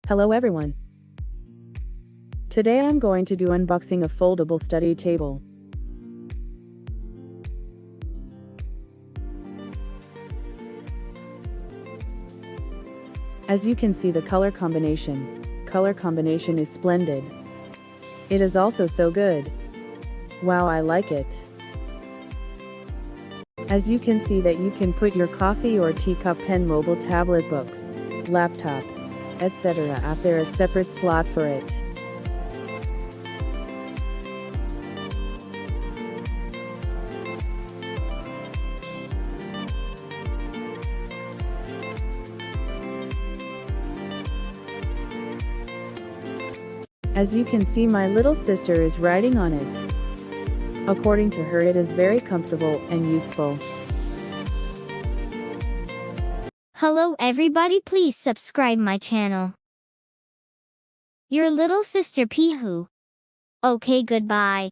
Hello everyone. Today I'm going to do unboxing of foldable study table. As you can see, the color combination is splendid. It is also so good. Wow, I like it. As you can see that you can put your coffee or teacup, pen, mobile, tablet, books, laptop, etc. After a separate slot for it. As you can see, my little sister is riding on it. According to her, it is very comfortable and useful. Hello everybody, please subscribe my channel. Your little sister Pihu. Okay, goodbye.